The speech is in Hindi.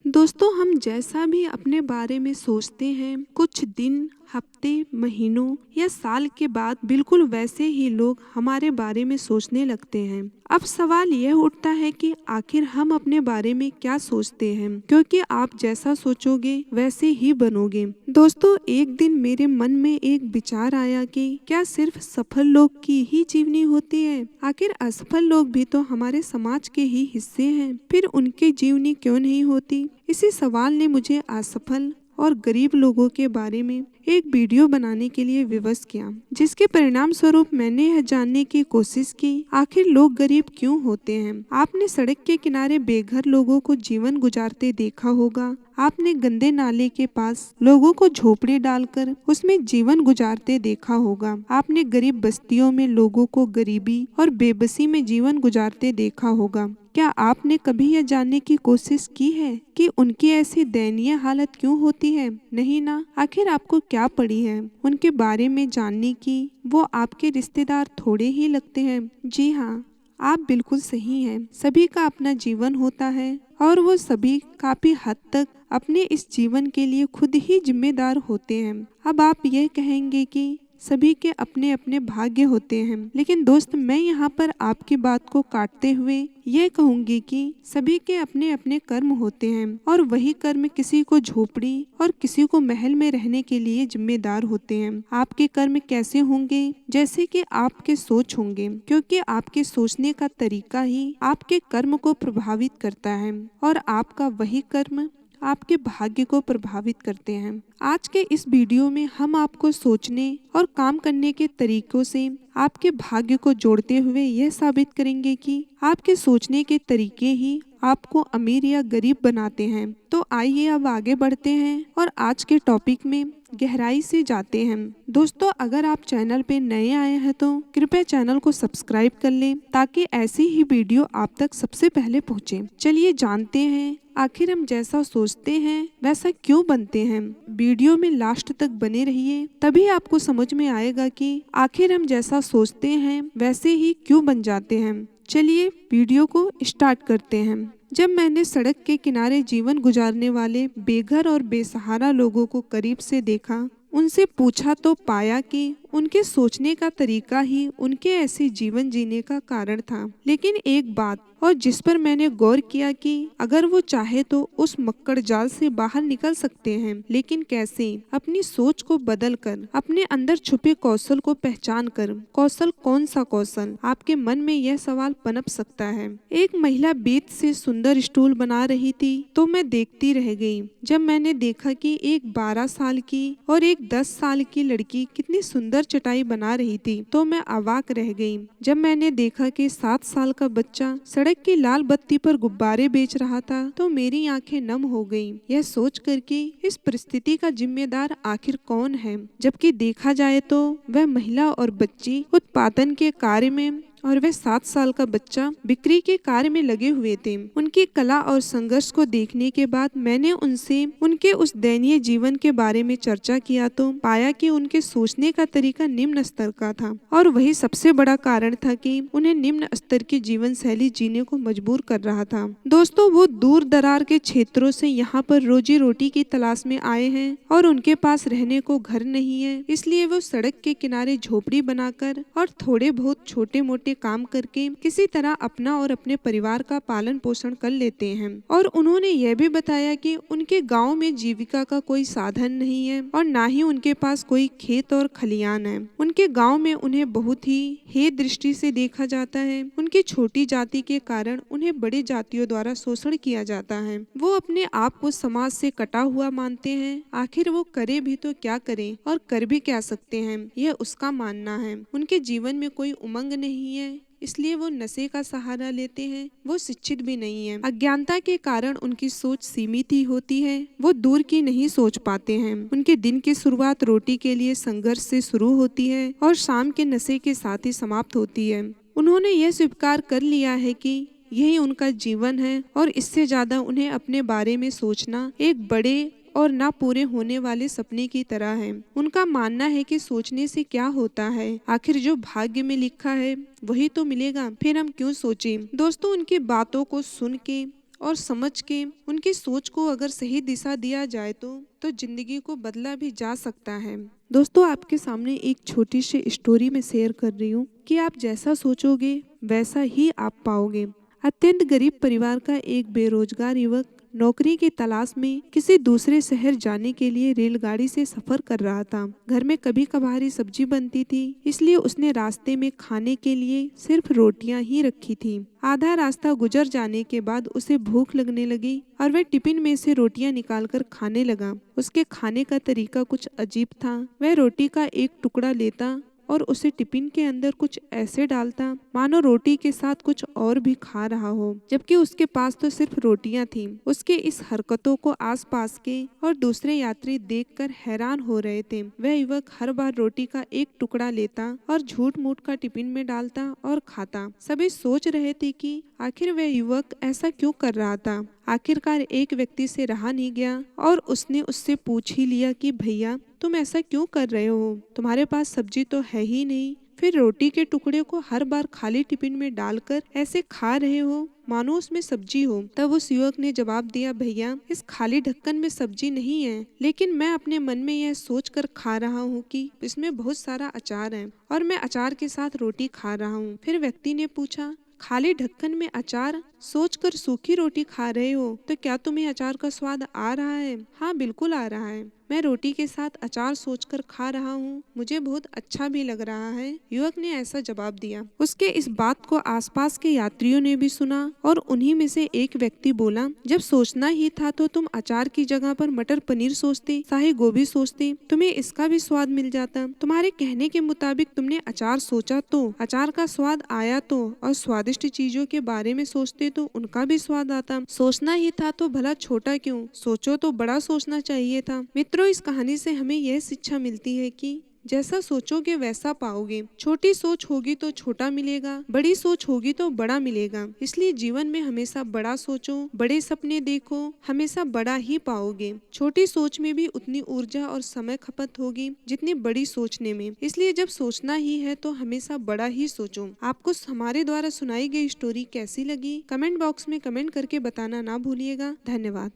दोस्तों, हम जैसा भी अपने बारे में सोचते हैं, कुछ दिन, हफ्ते, महीनों या साल के बाद बिल्कुल वैसे ही लोग हमारे बारे में सोचने लगते हैं। अब सवाल यह उठता है कि आखिर हम अपने बारे में क्या सोचते हैं, क्योंकि आप जैसा सोचोगे वैसे ही बनोगे। दोस्तों, एक दिन मेरे मन में एक विचार आया कि क्या सिर्फ सफल लोग की ही जीवनी होती है? आखिर असफल लोग भी तो हमारे समाज के ही हिस्से हैं, फिर उनकी जीवनी क्यों नहीं होती? इसी सवाल ने मुझे असफल और गरीब लोगों के बारे में एक वीडियो बनाने के लिए विवश किया, जिसके परिणाम स्वरूप मैंने यह जानने की कोशिश की आखिर लोग गरीब क्यों होते हैं। आपने सड़क के किनारे बेघर लोगों को जीवन गुजारते देखा होगा। आपने गंदे नाले के पास लोगों को झोपड़ी डालकर उसमें जीवन गुजारते देखा होगा। आपने गरीब बस्तियों में लोगों को गरीबी और बेबसी में जीवन गुजारते देखा होगा। क्या आपने कभी यह जानने की कोशिश की है कि उनकी ऐसी दयनीय हालत क्यों होती है? नहीं ना। आखिर आपको क्या पड़ी है उनके बारे में जानने की? वो आपके रिश्तेदार थोड़े ही लगते हैं। जी हाँ, आप बिल्कुल सही हैं। सभी का अपना जीवन होता है और वो सभी काफी हद तक अपने इस जीवन के लिए खुद ही जिम्मेदार होते हैं। अब आप यह कहेंगे कि सभी के अपने अपने भाग्य होते हैं, लेकिन दोस्त, मैं यहाँ पर आपकी बात को काटते हुए ये कहूंगी कि सभी के अपने अपने कर्म होते हैं और वही कर्म किसी को झोपड़ी और किसी को महल में रहने के लिए जिम्मेदार होते हैं। आपके कर्म कैसे होंगे? जैसे कि आपके सोच होंगे, क्योंकि आपके सोचने का तरीका ही आपके कर्म को प्रभावित करता है और आपका वही कर्म आपके भाग्य को प्रभावित करते हैं। आज के इस वीडियो में हम आपको सोचने और काम करने के तरीकों से आपके भाग्य को जोड़ते हुए यह साबित करेंगे कि आपके सोचने के तरीके ही आपको अमीर या गरीब बनाते हैं। तो आइए अब आगे बढ़ते हैं और आज के टॉपिक में गहराई से जाते हैं। दोस्तों, अगर आप चैनल पे नए आए हैं तो कृपया चैनल को सब्सक्राइब कर लें, ताकि ऐसी ही वीडियो आप तक सबसे पहले पहुंचे। चलिए जानते हैं आखिर हम जैसा सोचते हैं वैसा क्यों बनते हैं। वीडियो में लास्ट तक बने रहिए, तभी आपको समझ में आएगा कि आखिर हम जैसा सोचते हैं वैसे ही क्यों बन जाते हैं। चलिए वीडियो को स्टार्ट करते हैं। जब मैंने सड़क के किनारे जीवन गुजारने वाले बेघर और बेसहारा लोगों को करीब से देखा, उनसे पूछा तो पाया कि उनके सोचने का तरीका ही उनके ऐसे जीवन जीने का कारण था। लेकिन एक बात और जिस पर मैंने गौर किया कि अगर वो चाहे तो उस मक्कड़ जाल से बाहर निकल सकते हैं, लेकिन कैसे? अपनी सोच को बदलकर, अपने अंदर छुपे कौशल को पहचान कर। कौशल? कौन सा कौशल? आपके मन में यह सवाल पनप सकता है। एक महिला बेत से सुंदर स्टूल बना रही थी तो मैं देखती रह गई। जब मैंने देखा कि एक 12 साल की और एक 10 साल की लड़की कितनी सुंदर चटाई बना रही थी तो मैं अवाक रह गई। जब मैंने देखा कि 7 साल का बच्चा सड़क की लाल बत्ती पर गुब्बारे बेच रहा था तो मेरी आंखें नम हो गईं। यह सोच कर कि इस परिस्थिति का जिम्मेदार आखिर कौन है, जबकि देखा जाए तो वह महिला और बच्ची उत्पादन के कार्य में और वह 7 साल का बच्चा बिक्री के कार्य में लगे हुए थे। उनकी कला और संघर्ष को देखने के बाद मैंने उनसे उनके उस दयनीय जीवन के बारे में चर्चा किया तो पाया कि उनके सोचने का तरीका निम्न स्तर का था और वही सबसे बड़ा कारण था कि उन्हें निम्न स्तर की जीवन शैली जीने को मजबूर कर रहा था। दोस्तों, वो दूर दरार के क्षेत्रों से यहाँ पर रोजी रोटी की तलाश में आए हैं और उनके पास रहने को घर नहीं है, इसलिए वो सड़क के किनारे झोपड़ी बनाकर और थोड़े बहुत छोटे मोटे काम करके किसी तरह अपना और अपने परिवार का पालन पोषण कर लेते हैं। और उन्होंने यह भी बताया कि उनके गांव में जीविका का कोई साधन नहीं है और ना ही उनके पास कोई खेत और खलियान है। उनके गांव में उन्हें बहुत ही हे दृष्टि से देखा जाता है। उनकी छोटी जाति के कारण उन्हें बड़ी जातियों द्वारा शोषण किया जाता है। वो अपने आप को समाज से कटा हुआ मानते हैं। आखिर वो करे भी तो क्या करे और कर भी क्या सकते हैं, यह उसका मानना है। उनके जीवन में कोई उमंग नहीं है, इसलिए वो नशे का सहारा लेते हैं। वो शिक्षित भी नहीं है। अज्ञानता के कारण उनकी सोच सीमित ही होती है। वो दूर की नहीं सोच पाते हैं। उनके दिन की शुरुआत रोटी के लिए संघर्ष से शुरू होती है और शाम के नशे के साथ ही समाप्त होती है। उन्होंने यह स्वीकार कर लिया है कि यही उनका जीवन है और इससे ज्यादा उन्हें अपने बारे में सोचना एक बड़े और ना पूरे होने वाले सपने की तरह है। उनका मानना है कि सोचने से क्या होता है, आखिर जो भाग्य में लिखा है वही तो मिलेगा, फिर हम क्यों सोचें। दोस्तों, उनकी बातों को सुन के और समझ के उनकी सोच को अगर सही दिशा दिया जाए तो जिंदगी को बदला भी जा सकता है। दोस्तों, आपके सामने एक छोटी सी स्टोरी में शेयर कर रही हूँ कि आप जैसा सोचोगे वैसा ही आप पाओगे। अत्यंत गरीब परिवार का एक बेरोजगार युवक नौकरी की तलाश में किसी दूसरे शहर जाने के लिए रेलगाड़ी से सफर कर रहा था। घर में कभी कभारी सब्जी बनती थी, इसलिए उसने रास्ते में खाने के लिए सिर्फ रोटियां ही रखी थी। आधा रास्ता गुजर जाने के बाद उसे भूख लगने लगी और वह टिफिन में से रोटियां निकालकर खाने लगा। उसके खाने का तरीका कुछ अजीब था। वह रोटी का एक टुकड़ा लेता और उसे टिफिन के अंदर कुछ ऐसे डालता मानो रोटी के साथ कुछ और भी खा रहा हो, जबकि उसके पास तो सिर्फ रोटियां थीं। उसके इस हरकतों को आसपास के और दूसरे यात्री देखकर हैरान हो रहे थे। वह युवक हर बार रोटी का एक टुकड़ा लेता और झूठ मूठ का टिफिन में डालता और खाता। सभी सोच रहे थे कि आखिर वह युवक ऐसा क्यों कर रहा था। आखिरकार एक व्यक्ति से रहा नहीं गया और उसने उससे पूछ ही लिया कि भैया, तुम ऐसा क्यों कर रहे हो? तुम्हारे पास सब्जी तो है ही नहीं, फिर रोटी के टुकड़े को हर बार खाली टिफिन में डालकर ऐसे खा रहे हो मानो उसमें सब्जी हो। तब उस युवक ने जवाब दिया, भैया, इस खाली ढक्कन में सब्जी नहीं है, लेकिन मैं अपने मन में यह सोच कर खा रहा हूँ कि इसमें बहुत सारा अचार है और मैं अचार के साथ रोटी खा रहा हूँ। फिर व्यक्ति ने पूछा, खाली ढक्कन में अचार सोचकर सूखी रोटी खा रहे हो तो क्या तुम्हें अचार का स्वाद आ रहा है? हाँ, बिल्कुल आ रहा है। मैं रोटी के साथ अचार सोचकर खा रहा हूँ, मुझे बहुत अच्छा भी लग रहा है, युवक ने ऐसा जवाब दिया। उसके इस बात को आसपास के यात्रियों ने भी सुना और उन्हीं में से एक व्यक्ति बोला, जब सोचना ही था तो तुम अचार की जगह पर मटर पनीर सोचते, शाही गोभी सोचते, तुम्हें इसका भी स्वाद मिल जाता। तुम्हारे कहने के मुताबिक तुमने अचार सोचा तो अचार का स्वाद आया तो, और स्वादिष्ट चीजों के बारे में सोचते तो उनका भी स्वाद आता। सोचना ही था तो भला छोटा क्यों, सोचो तो बड़ा सोचना चाहिए था। मित्रों, इस कहानी से हमें यह शिक्षा मिलती है कि जैसा सोचोगे वैसा पाओगे। छोटी सोच होगी तो छोटा मिलेगा, बड़ी सोच होगी तो बड़ा मिलेगा। इसलिए जीवन में हमेशा बड़ा सोचो, बड़े सपने देखो, हमेशा बड़ा ही पाओगे। छोटी सोच में भी उतनी ऊर्जा और समय खपत होगी जितनी बड़ी सोचने में। इसलिए जब सोचना ही है तो हमेशा बड़ा ही सोचो। आपको हमारे द्वारा सुनाई गई स्टोरी कैसी लगी, कमेंट बॉक्स में कमेंट करके बताना ना भूलिएगा। धन्यवाद।